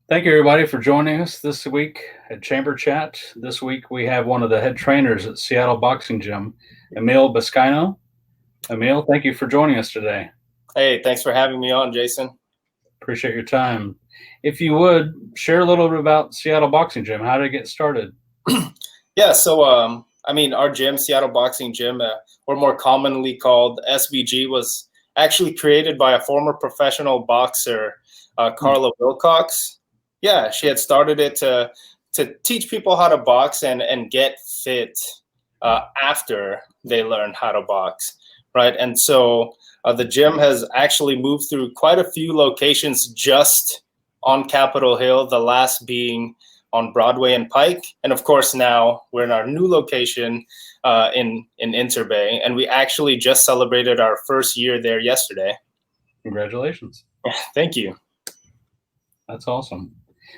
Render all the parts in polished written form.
Thank you, everybody, for joining us this week at Chamber Chat. This week, we have one of the head trainers at Seattle Boxing Gym, Emil Biscayno. Emil, thank you for joining us today. Hey, thanks for having me on, Jason. Appreciate your time. If you would, share a little bit about Seattle Boxing Gym. How did it get started? Yeah, so our gym, Seattle Boxing Gym, or more commonly called SBG, was actually created by a former professional boxer, Carla Wilcox. Yeah, she had started it to teach people how to box and get fit after they learned how to box, right? And so the gym has actually moved through quite a few locations just on Capitol Hill, the last being on Broadway and Pike. And of course, now we're in our new location in Interbay. And we actually just celebrated our first year there yesterday. Congratulations. Thank you. That's awesome.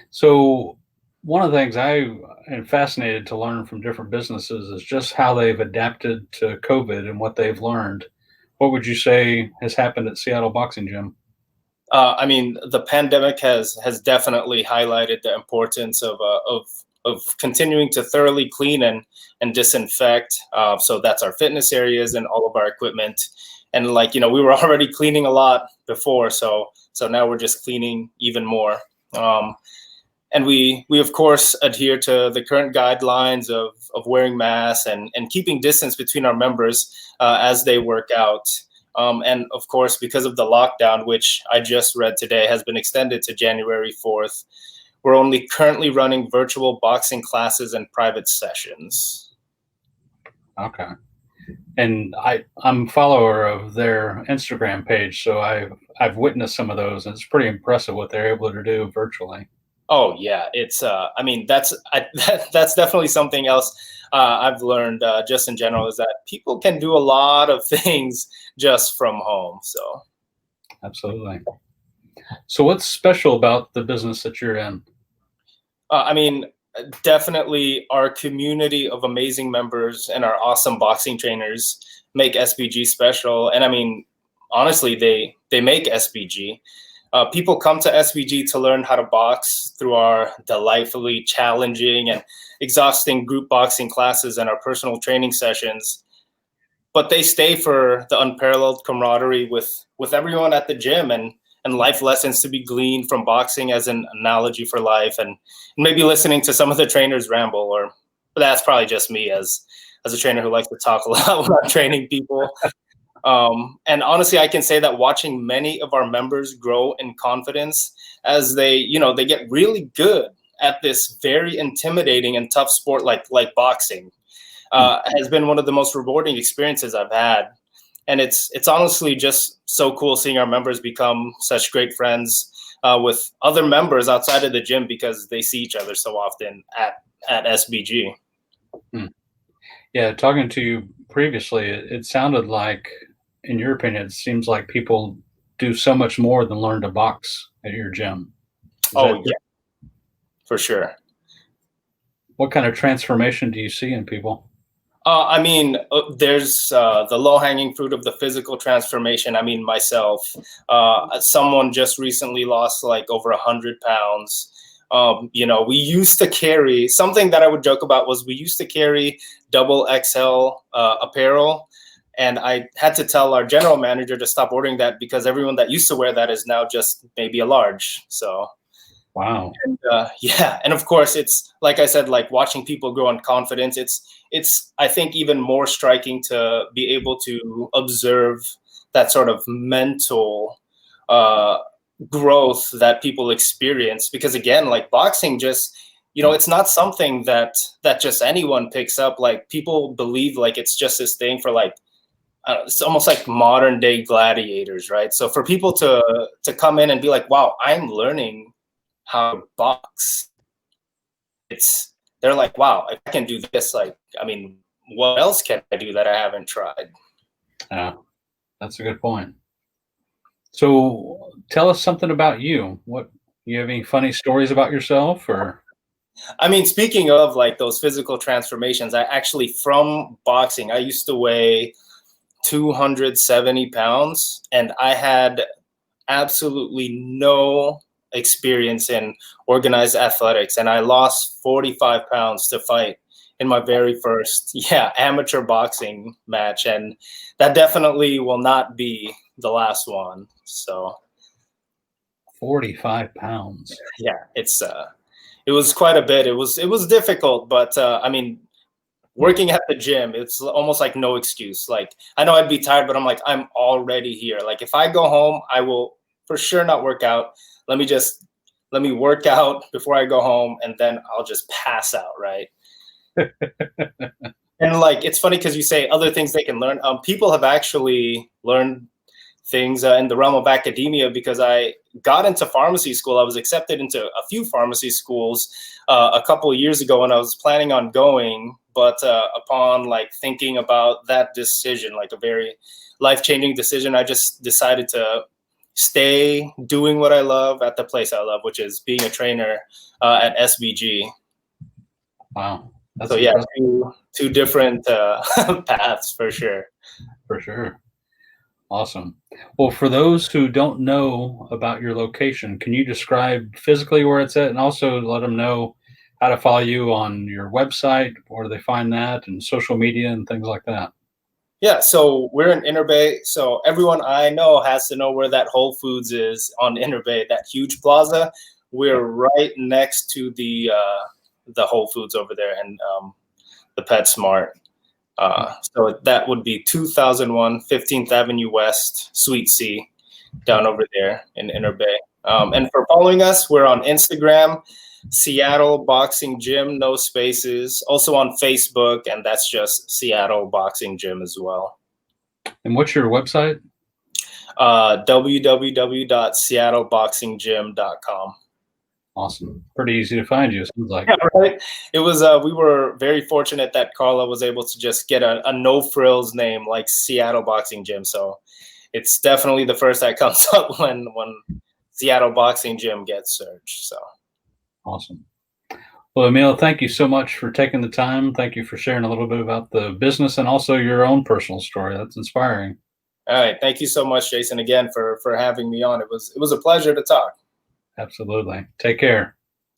So, one of the things I am fascinated to learn from different businesses is just how they've adapted to COVID and what they've learned. What would you say has happened at Seattle Boxing Gym? The pandemic has definitely highlighted the importance of continuing to thoroughly clean and disinfect. So that's our fitness areas and all of our equipment. And we were already cleaning a lot before, so now we're just cleaning even more. And we of course adhere to the current guidelines of wearing masks and keeping distance between our members as they work out. And of course, because of the lockdown, which I just read today, has been extended to January 4th, we're only currently running virtual boxing classes and private sessions. Okay. And I'm a follower of their Instagram page, so I've witnessed some of those, and it's pretty impressive what they're able to do virtually. Oh yeah, it's that's definitely something else I've learned just in general is that people can do a lot of things just from home. So Absolutely. So, what's special about the business that you're in? I mean, definitely our community of amazing members and our awesome boxing trainers make SBG special. And I mean, honestly, they make SBG. People come to SBG to learn how to box through our delightfully challenging and exhausting group boxing classes and our personal training sessions. But they stay for the unparalleled camaraderie with everyone at the gym and life lessons to be gleaned from boxing as an analogy for life, and maybe listening to some of the trainers ramble, but that's probably just me as a trainer who likes to talk a lot when I'm training people. And honestly, I can say that watching many of our members grow in confidence as they get really good at this very intimidating and tough sport like boxing has been one of the most rewarding experiences I've had. And it's honestly just so cool seeing our members become such great friends with other members outside of the gym because they see each other so often at SBG. Yeah, talking to you previously, it sounded like, in your opinion, it seems like people do so much more than learn to box at your gym. Oh, yeah, for sure. What kind of transformation do you see in people? There's the low-hanging fruit of the physical transformation. I mean, myself, someone just recently lost like over 100 pounds. We used to carry something that I would joke about was we used to carry double XL apparel. And I had to tell our general manager to stop ordering that because everyone that used to wear that is now just maybe a large. So, wow. And, yeah. And of course, it's like I said, like watching people grow in confidence. It's I think even more striking to be able to observe that sort of mental growth that people experience. Because again, like boxing just, it's not something that just anyone picks up. Like people believe like it's just this thing for like, it's almost like modern day gladiators, right? So for people to come in and be like, wow, I'm learning how to box. They're like, wow, I can do this. Like, I mean, what else can I do that I haven't tried? Yeah, that's a good point. So tell us something about you. What, you have any funny stories about yourself or? I mean, speaking of like those physical transformations, I actually, from boxing, I used to weigh 270 pounds and I had absolutely no experience in organized athletics, and I lost 45 pounds to fight in my very first amateur boxing match, and that definitely will not be the last one. So 45 pounds. yeah, it was quite a bit. It was difficult, but I mean, working at the gym, it's almost like no excuse. Like, I know I'd be tired, but I'm like, I'm already here. Like, if I go home, I will for sure not work out. Let me work out before I go home, and then I'll just pass out, right? And like, it's funny because you say other things they can learn. People have actually learned things in the realm of academia, because I got into pharmacy school. I was accepted into a few pharmacy schools a couple of years ago, and I was planning on going, but upon like thinking about that decision, like a very life-changing decision, I just decided to stay doing what I love at the place I love, which is being a trainer at SBG. Wow. That's So yeah, impressive. two different paths for sure. For sure. Awesome. Well, for those who don't know about your location, can you describe physically where it's at, and also let them know how to follow you on your website, where do they find that, and social media and things like that? Yeah, so we're in Inner Bay. So everyone I know has to know where that Whole Foods is on Inner Bay, that huge plaza. We're right next to the Whole Foods over there, and the PetSmart. So that would be 2001 15th Avenue West, Suite C, down over there in Inner Bay. And for following us, we're on Instagram, Seattle Boxing Gym, no spaces. Also on Facebook, and that's just Seattle Boxing Gym as well. And what's your website? www.seattleboxinggym.com. Awesome. Pretty easy to find you, it seems like. Yeah, right. It was. We were very fortunate that Carla was able to just get a no frills name like Seattle Boxing Gym. So it's definitely the first that comes up when Seattle Boxing Gym gets searched. So Awesome. Well, Emil, thank you so much for taking the time. Thank you for sharing a little bit about the business and also your own personal story. That's inspiring. all right, thank you so much, Jason, again for having me on. It was a pleasure to talk. Absolutely. Take care.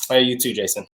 All right, you too, Jason.